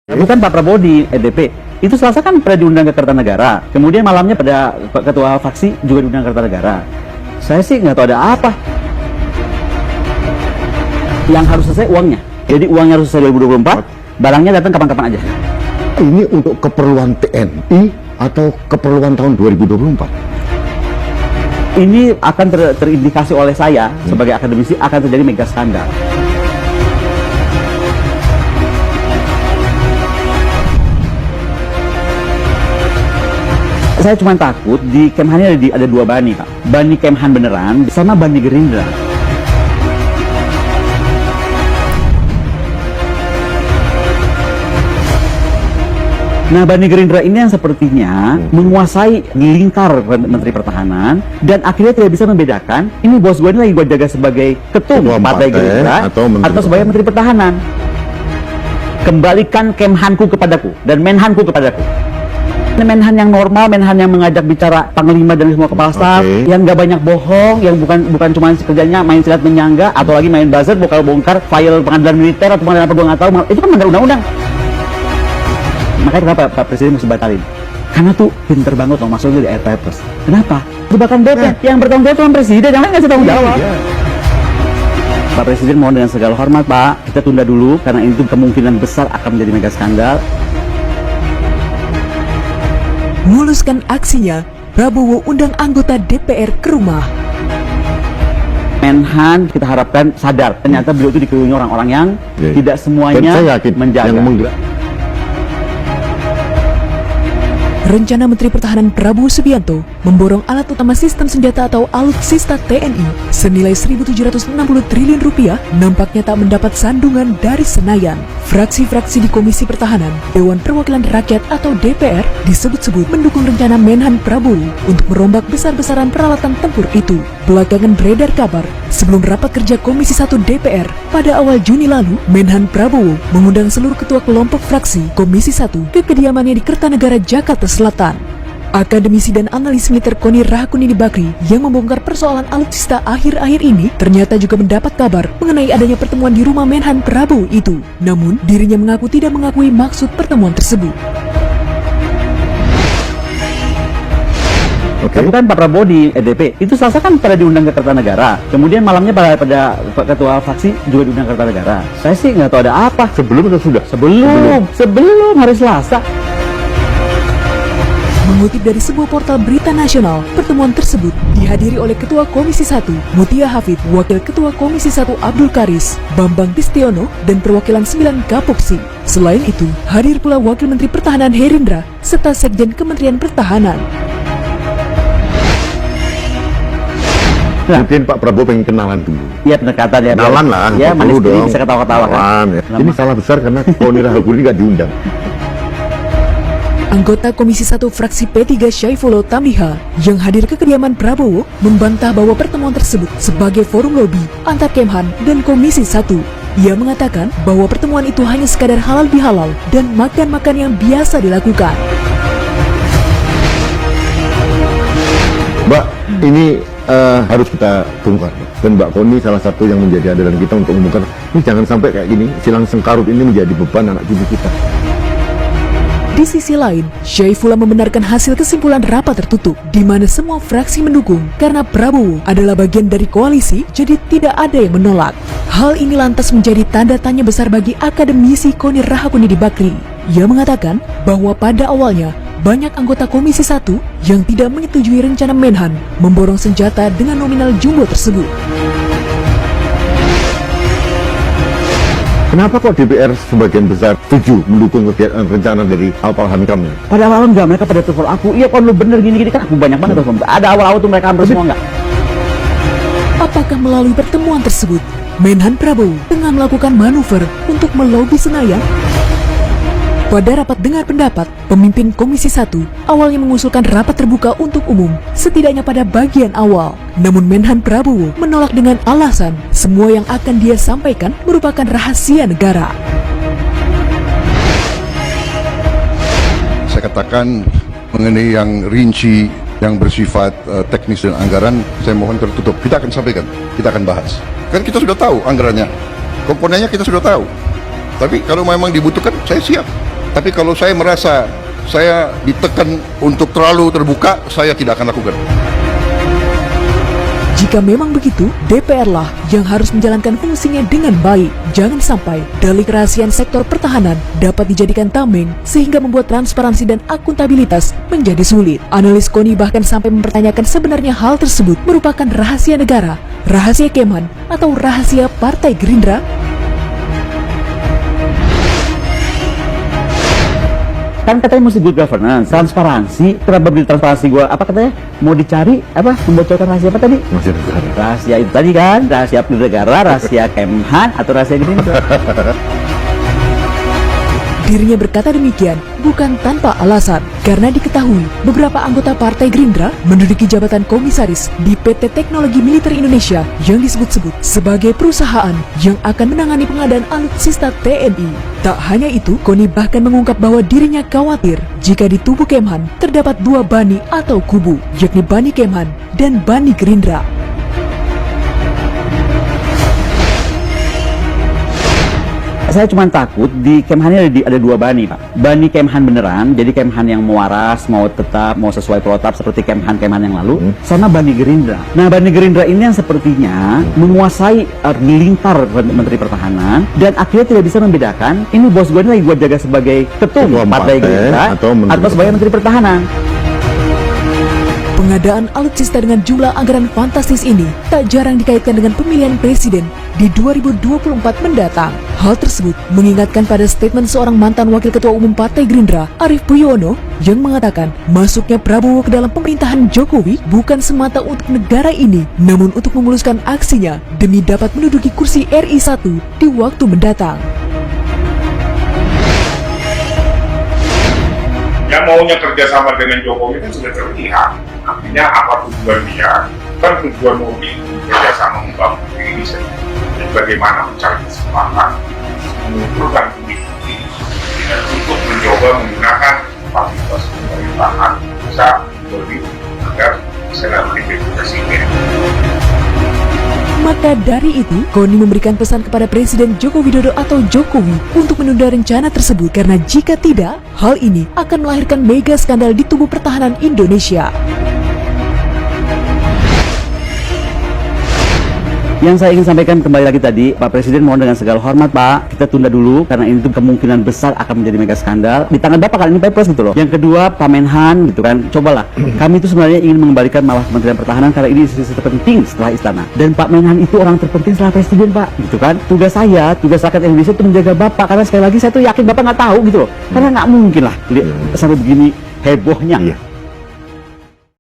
Bukan Pak Prabowo di EDP. Itu Selasa kan pada diundang ke Kertanegara. Kemudian malamnya pada ketua fraksi juga diundang ke Kertanegara. Saya sih nggak tahu ada apa. Yang harus selesai uangnya. Jadi uangnya harus selesai 2024, barangnya datang kapan-kapan aja. Ini untuk keperluan TNI atau keperluan tahun 2024? Ini akan terindikasi oleh saya sebagai akademisi akan terjadi mega skandal. Saya cuma takut di Kemhan ini ada dua bani, Pak. Bani Kemhan beneran sama bani Gerindra. Nah, bani Gerindra ini yang sepertinya menguasai lingkar Menteri Pertahanan dan akhirnya tidak bisa membedakan ini bos gue ini lagi gue jaga sebagai ketum partai Gerindra atau sebagai Menteri Pertahanan. Kembalikan Kemhanku kepadaku dan Menhanku kepadaku. Menhan yang normal, Menhan yang mengajak bicara panglima dan semua kepala staf, yang nggak banyak bohong, yang bukan cuma kerjanya main silat menyangga atau lagi main buzzer, bongkar file pengadilan militer atau pengadilan apa gue nggak tahu, itu kan melanggar undang-undang. Makanya kenapa Pak Presiden mesti batalin? Karena tuh pinter banget loh masuknya di air papers. Kenapa? Jebakan bebek yang bertanggung jawab tuh Presiden, yang lain nggak tanggung jawab. Pak Presiden mohon dengan segala hormat Pak, kita tunda dulu karena itu kemungkinan besar akan menjadi mega skandal. Muluskan aksinya, Prabowo undang anggota DPR ke rumah. Menhan kita harapkan sadar, ternyata beliau itu dikelilingi orang-orang yang tidak semuanya menjaga. Rencana Menteri Pertahanan Prabowo Subianto memborong alat utama sistem senjata atau alutsista TNI senilai 1.760 triliun rupiah nampaknya tak mendapat sandungan dari Senayan. Fraksi-fraksi di Komisi Pertahanan, Dewan Perwakilan Rakyat atau DPR disebut-sebut mendukung rencana Menhan Prabowo untuk merombak besar-besaran peralatan tempur itu. Belakangan beredar kabar, sebelum rapat kerja Komisi 1 DPR pada awal Juni lalu, Menhan Prabowo mengundang seluruh ketua kelompok fraksi Komisi 1 ke kediamannya di Kertanegara, Jakarta Selatan. Akademisi dan analis militer Koni Rahakunini Bakri yang membongkar persoalan alutsista akhir-akhir ini ternyata juga mendapat kabar mengenai adanya pertemuan di rumah Menhan Prabowo itu. Namun, dirinya mengaku tidak mengakui maksud pertemuan tersebut. Bukan Pak Prabowo di EDP. Itu Selasa kan pada diundang ke Kertanegara. Kemudian malamnya pada ketua fraksi juga diundang ke Kertanegara. Saya sih nggak tahu ada apa. Sebelum atau sudah? Sebelum hari Selasa. Mengutip dari sebuah portal berita nasional, pertemuan tersebut dihadiri oleh Ketua Komisi 1 Mutia Hafid, Wakil Ketua Komisi 1 Abdul Karis, Bambang Tistiono, dan perwakilan 9 Gapopsi. Selain itu, hadir pula Wakil Menteri Pertahanan Herindra, serta Sekjen Kementerian Pertahanan. Mungkin Pak Prabowo pengen kenalan dulu. Iya, pendekatan ya. Kenalan lah. Ya, manis dong. bisa ketawa-ketawa kan. Ya. Ini salah besar karena Koni Rahakuni nggak diundang. Anggota Komisi 1 fraksi P3 Syaifullah Tamliha yang hadir ke kediaman Prabowo membantah bahwa pertemuan tersebut sebagai forum lobi antar Kemhan dan Komisi 1. Ia mengatakan bahwa pertemuan itu hanya sekadar halal bihalal dan makan-makan yang biasa dilakukan. Mbak, ini harus kita bongkar. Dan Mbak Koni salah satu yang menjadi andalan kita untuk membongkar. Ini jangan sampai kayak gini, silang sengkarut ini menjadi beban anak cucu kita. Di sisi lain, Syaifullah membenarkan hasil kesimpulan rapat tertutup, di mana semua fraksi mendukung karena Prabowo adalah bagian dari koalisi, jadi tidak ada yang menolak. Hal ini lantas menjadi tanda tanya besar bagi akademisi Koni Rahakunini Bakri. Ia mengatakan bahwa pada awalnya, banyak anggota Komisi 1 yang tidak menyetujui rencana Menhan memborong senjata dengan nominal jumbo tersebut. Kenapa kok DPR sebagian besar setuju mendukung kegiatan rencana dari Al-Farhan kami? Pada awal enggak, mereka pada telepon aku, iya kalau lu bener gini-gini kan aku banyak banget telepon. Ada awal-awal tuh mereka hampir semua enggak. Apakah melalui pertemuan tersebut, Menhan Prabowo tengah melakukan manuver untuk melobi Senayan? Pada rapat dengar pendapat, pemimpin Komisi 1 awalnya mengusulkan rapat terbuka untuk umum, setidaknya pada bagian awal. Namun Menhan Prabowo menolak dengan alasan semua yang akan dia sampaikan merupakan rahasia negara. Saya katakan mengenai yang rinci, yang bersifat teknis dan anggaran, saya mohon tertutup. Kita akan sampaikan, kita akan bahas. Kan kita sudah tahu anggarannya, komponennya kita sudah tahu. Tapi kalau memang dibutuhkan, saya siap. Tapi kalau saya merasa saya ditekan untuk terlalu terbuka, saya tidak akan lakukan. Jika memang begitu, DPR lah yang harus menjalankan fungsinya dengan baik. Jangan sampai dalih kerahasiaan sektor pertahanan dapat dijadikan tameng sehingga membuat transparansi dan akuntabilitas menjadi sulit. Analis KONI bahkan sampai mempertanyakan sebenarnya hal tersebut merupakan rahasia negara, rahasia Kemhan, atau rahasia Partai Gerindra. Kan katanya mesti good governance, transparansi. Kenapa beri transparansi gua? Apa katanya? Mau dicari apa? Membocorkan rahasia apa tadi? Masih negara. Rahasia itu tadi kan, rahasia negara, rahasia Kemhan, atau rahasia Gerindra. Dirinya berkata demikian bukan tanpa alasan, karena diketahui beberapa anggota Partai Gerindra menduduki jabatan komisaris di PT Teknologi Militer Indonesia yang disebut-sebut sebagai perusahaan yang akan menangani pengadaan alutsista TNI. Tak hanya itu, KONI bahkan mengungkap bahwa dirinya khawatir jika di tubuh Kemhan terdapat dua bani atau kubu, yakni Bani Kemhan dan Bani Gerindra. Saya cuma takut di Kemhan ini ada dua bani, Pak. Bani Kemhan beneran, jadi Kemhan yang mau waras, mau tetap, mau sesuai protap seperti Kemhan yang lalu, sama Bani Gerindra. Nah, Bani Gerindra ini yang sepertinya menguasai gelintar Menteri Pertahanan dan akhirnya tidak bisa membedakan ini bos gue ini lagi gue jaga sebagai ketum Partai Gerindra atau sebagai Menteri Pertahanan. Pengadaan alutsista dengan jumlah anggaran fantastis ini tak jarang dikaitkan dengan pemilihan presiden di 2024 mendatang. Hal tersebut mengingatkan pada statement seorang mantan Wakil Ketua Umum Partai Gerindra, Arief Puyono, yang mengatakan masuknya Prabowo ke dalam pemerintahan Jokowi bukan semata untuk negara ini, namun untuk memuluskan aksinya demi dapat menduduki kursi RI 1 di waktu mendatang. Yang maunya kerjasama dengan Jokowi kan sudah terlihat. Artinya apa tujuan dia? Kan tujuan Modi kerjasama membangun Indonesia dan bagaimana mencari kesempatan mengumpulkan bukti dan untuk mencoba menggunakan fasilitas pemerintahan bisa lebih agar bisa nanti menjadi presiden. Maka dari itu, KONI memberikan pesan kepada Presiden Joko Widodo atau Jokowi untuk menunda rencana tersebut karena jika tidak, hal ini akan melahirkan mega skandal di tubuh pertahanan Indonesia. Yang saya ingin sampaikan kembali lagi tadi, Pak Presiden mohon dengan segala hormat Pak, kita tunda dulu karena ini tuh kemungkinan besar akan menjadi mega skandal. Di tangan Bapak kali ini Pepres gitu loh. Yang kedua, Pak Menhan gitu kan, cobalah. Kami itu sebenarnya ingin mengembalikan malah Kementerian Pertahanan karena ini institusi terpenting setelah istana. Dan Pak Menhan itu orang terpenting setelah Presiden Pak, gitu kan. Tugas saya, tugas rakyat Indonesia itu menjaga Bapak karena sekali lagi saya tuh yakin Bapak nggak tahu gitu loh. Karena nggak mungkin lah sampai begini hebohnya.